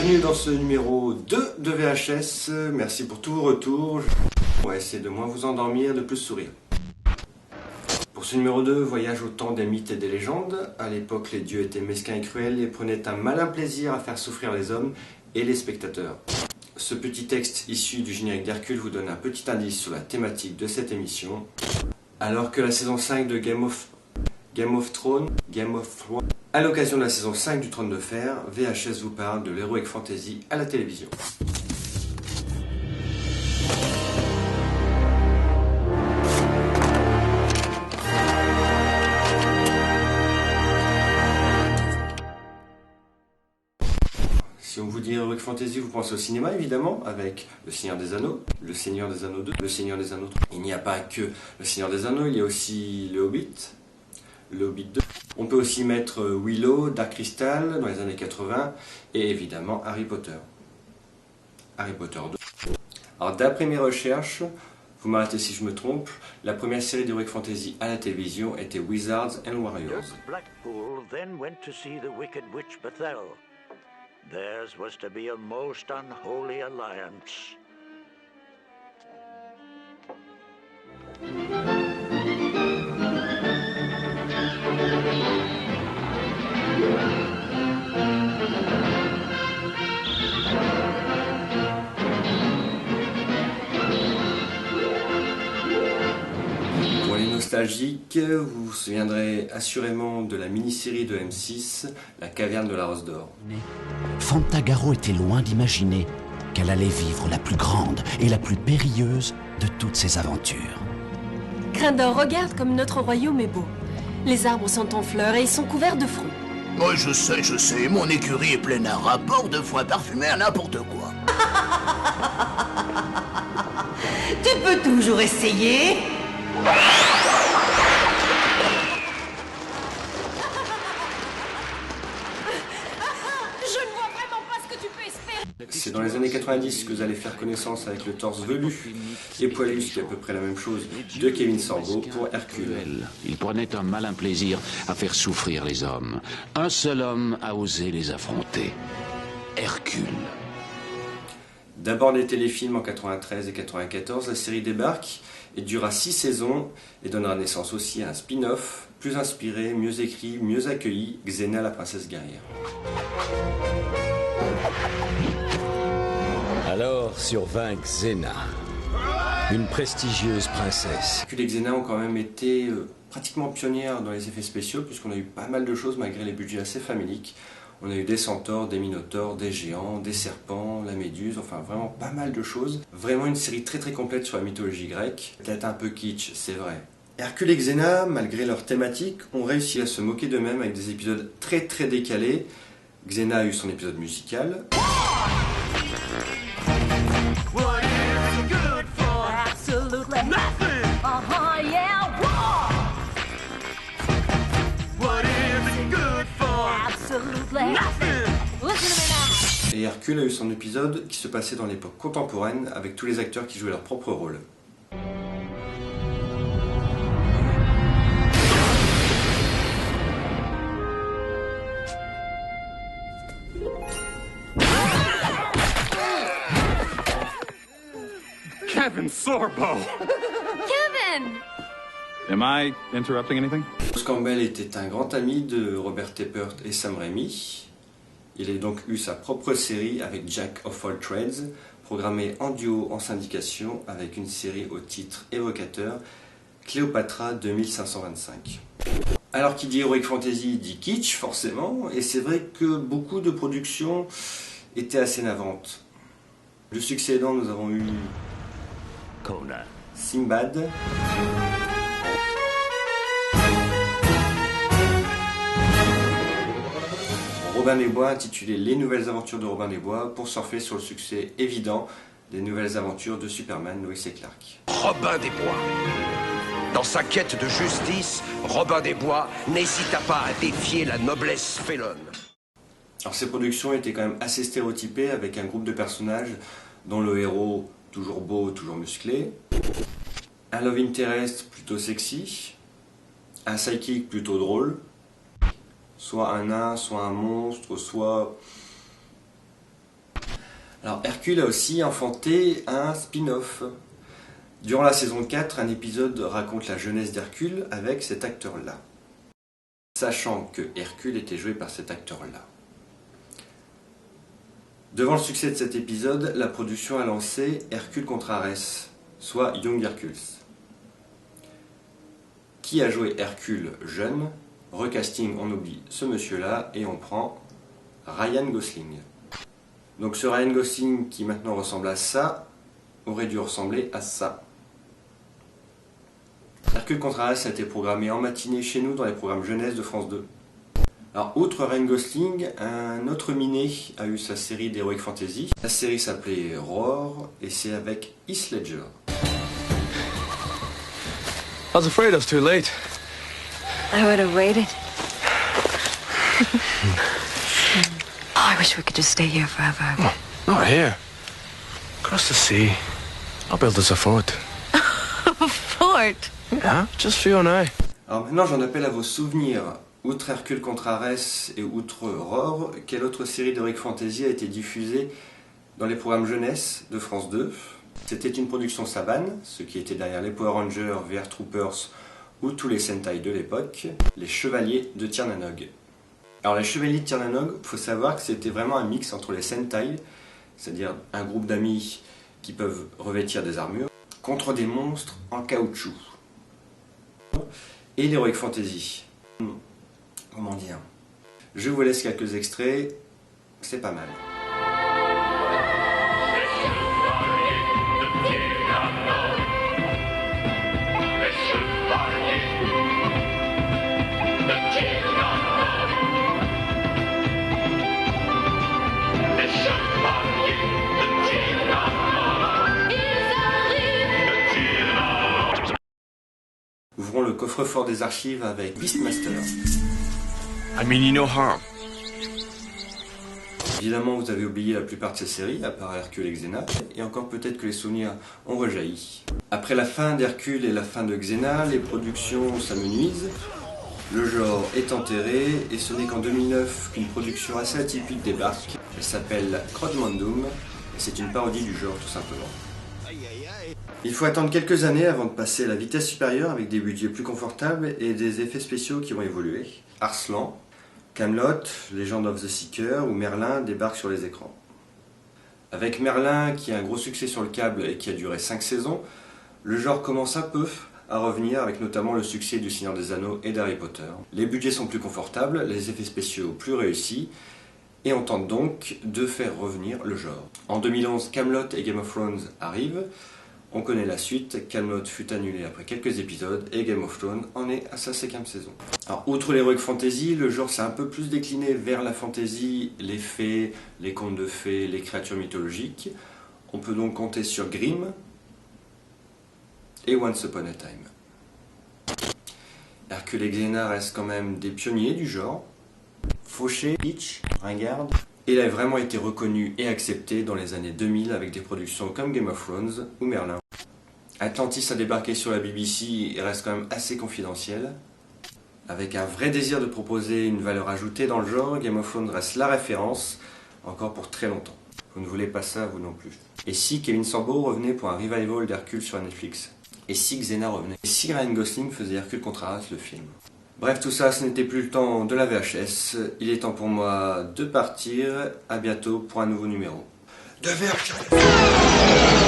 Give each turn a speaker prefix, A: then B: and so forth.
A: Bienvenue dans ce numéro 2 de VHS, merci pour tous vos retours. On va essayer de moins vous endormir, de plus sourire. Pour ce numéro 2, voyage au temps des mythes et des légendes. À l'époque, les dieux étaient mesquins et cruels et prenaient un malin plaisir à faire souffrir les hommes et les spectateurs. Ce petit texte issu du générique d'Hercule vous donne un petit indice sur la thématique de cette émission. Alors que la saison 5 de Game of Thrones, à l'occasion de la saison 5 du Trône de Fer, VHS vous parle de l'Heroic Fantasy à la télévision. Si on vous dit Heroic Fantasy, vous pensez au cinéma évidemment, avec Le Seigneur des Anneaux, Le Seigneur des Anneaux 2, Le Seigneur des Anneaux 3. Il n'y a pas que Le Seigneur des Anneaux, il y a aussi Le Hobbit 2. On peut aussi mettre Willow, Dark Crystal dans les années 80 et évidemment Harry Potter 2. Alors d'après mes recherches, vous m'arrêtez si je me trompe, la première série d'Heroic Fantasy à la télévision était Wizards and Warriors.
B: Blackpool then went to see the wicked witch Bethel. Theirs was to be a most unholy alliance.
A: Pour les nostalgiques, vous vous souviendrez assurément de la mini-série de M6, La Caverne de la Rose d'Or.
C: Fantagaro était loin d'imaginer qu'elle allait vivre la plus grande et la plus périlleuse de toutes ses aventures.
D: Grindor, regarde comme notre royaume est beau. Les arbres sont en fleurs et ils sont couverts de fruits.
E: Moi je sais, mon écurie est pleine à rapport de foin parfumé à n'importe quoi.
F: Tu peux toujours essayer.
D: Je ne vois vraiment pas ce que tu peux espérer.
A: C'est dans les années 90 que vous allez faire connaissance avec le torse velu et poilu, ce qui est à peu près la même chose, de Kevin Sorbo pour Hercule.
G: Il prenait un malin plaisir à faire souffrir les hommes. Un seul homme a osé les affronter. Hercule.
A: D'abord des téléfilms en 93 et 94, la série débarque et durera 6 saisons et donnera naissance aussi à un spin-off plus inspiré, mieux écrit, mieux accueilli, Xena la princesse guerrière.
H: Alors survint Xena, une prestigieuse princesse.
A: Hercule et Xena ont quand même été pratiquement pionnières dans les effets spéciaux puisqu'on a eu pas mal de choses malgré les budgets assez faméliques. On a eu des centaures, des minotaures, des géants, des serpents, la méduse, enfin vraiment pas mal de choses. Vraiment une série très complète sur la mythologie grecque. Peut-être un peu kitsch, c'est vrai. Hercule et Xena, malgré leur thématique, ont réussi à se moquer d'eux-mêmes avec des épisodes très décalés. Xena a eu son épisode musical. Et Hercule a eu son épisode qui se passait dans l'époque contemporaine avec tous les acteurs qui jouaient leur propre rôle.
I: Kevin Sorbo!
D: Kevin!
I: Am I interrupting anything?
A: Bruce Campbell était un grand ami de Robert Tappert et Sam Raimi. Il a donc eu sa propre série avec Jack of All Trades, programmée en duo en syndication avec une série au titre évocateur, Cléopatra 2525. Alors qui dit Heroic Fantasy dit kitsch forcément, et c'est vrai que beaucoup de productions étaient assez navantes. Le succès aidant, nous avons eu
B: Conan.
A: Simbad, Robin des Bois intitulé Les Nouvelles Aventures de Robin des Bois pour surfer sur le succès évident des Nouvelles Aventures de Superman, Lois et Clark.
E: Robin des Bois. Dans sa quête de justice, Robin des Bois n'hésita pas à défier la noblesse félonne.
A: Alors ces productions étaient quand même assez stéréotypées avec un groupe de personnages dont le héros toujours beau, toujours musclé, un love interest plutôt sexy, un sidekick plutôt drôle, soit un nain, soit un monstre, soit Alors Hercule a aussi enfanté un spin-off. Durant la saison 4, un épisode raconte la jeunesse d'Hercule avec cet acteur-là. Sachant que Hercule était joué par cet acteur-là. Devant le succès de cet épisode, la production a lancé Hercule contre Arès, soit Young Hercules. Qui a joué Hercule jeune? Recasting, on oublie ce monsieur-là et on prend Ryan Gosling. Donc ce Ryan Gosling qui maintenant ressemble à ça, aurait dû ressembler à ça. Hercule contre Arès a été programmé en matinée chez nous dans les programmes jeunesse de France 2. Alors outre Ryan Gosling, un autre miné a eu sa série d'Heroic Fantasy. La série s'appelait Roar et c'est avec Heath Ledger.
J: I was afraid I was too late.
K: I would have waited. Oh, I wish we could just stay here forever.
J: Oh, not here. Across the sea. I'll build us a fort.
K: A fort?
J: Yeah, just for you and I.
A: Alors maintenant j'en appelle à vos souvenirs. Outre Hercule contre Arès et outre Roar, quelle autre série d'Heroic Fantasy a été diffusée dans les programmes jeunesse de France 2? C'était une production Saban, ce qui était derrière les Power Rangers, VR Troopers ou tous les Sentai de l'époque, les Chevaliers de Tirnanog. Alors les Chevaliers de Tirnanog, il faut savoir que c'était vraiment un mix entre les Sentai, c'est-à-dire un groupe d'amis qui peuvent revêtir des armures, contre des monstres en caoutchouc. Et l'Heroic Fantasy. Comment dire? Je vous laisse quelques extraits, c'est pas mal. Ouvrons le coffre-fort des archives avec Beastmaster.
J: I mean you no harm.
A: Évidemment, vous avez oublié la plupart de ces séries, à part Hercule et Xena, et encore peut-être que les souvenirs ont rejailli. Après la fin d'Hercule et la fin de Xena, les productions s'amenuisent, le genre est enterré, et ce n'est qu'en 2009 qu'une production assez atypique débarque. Elle s'appelle Crodmandum, et c'est une parodie du genre tout simplement. Il faut attendre quelques années avant de passer à la vitesse supérieure avec des budgets plus confortables et des effets spéciaux qui vont évoluer. Arslan, Camelot, Legend of the Seeker ou Merlin débarquent sur les écrans. Avec Merlin qui a un gros succès sur le câble et qui a duré 5 saisons, le genre commence un peu à revenir avec notamment le succès du Seigneur des Anneaux et d'Harry Potter. Les budgets sont plus confortables, les effets spéciaux plus réussis et on tente donc de faire revenir le genre. En 2011, Camelot et Game of Thrones arrivent. On connaît la suite, Camelot fut annulé après quelques épisodes et Game of Thrones en est à sa 5e saison. Alors, outre l'Heroic Fantasy, le genre s'est un peu plus décliné vers la fantasy, les fées, les contes de fées, les créatures mythologiques. On peut donc compter sur Grimm et Once Upon a Time. Hercule et Xena restent quand même des pionniers du genre. Fauché, Hitch, Ringard. Et il a vraiment été reconnu et accepté dans les années 2000 avec des productions comme Game of Thrones ou Merlin. Atlantis a débarqué sur la BBC et reste quand même assez confidentiel. Avec un vrai désir de proposer une valeur ajoutée dans le genre, Game of Thrones reste la référence, encore pour très longtemps. Vous ne voulez pas ça, vous non plus. Et si Kevin Sorbo revenait pour un revival d'Hercule sur Netflix? Et si Xena revenait? Et si Ryan Gosling faisait Hercule contre Arès, le film? Bref, tout ça, ce n'était plus le temps de la VHS. Il est temps pour moi de partir. À bientôt pour un nouveau numéro de VHS.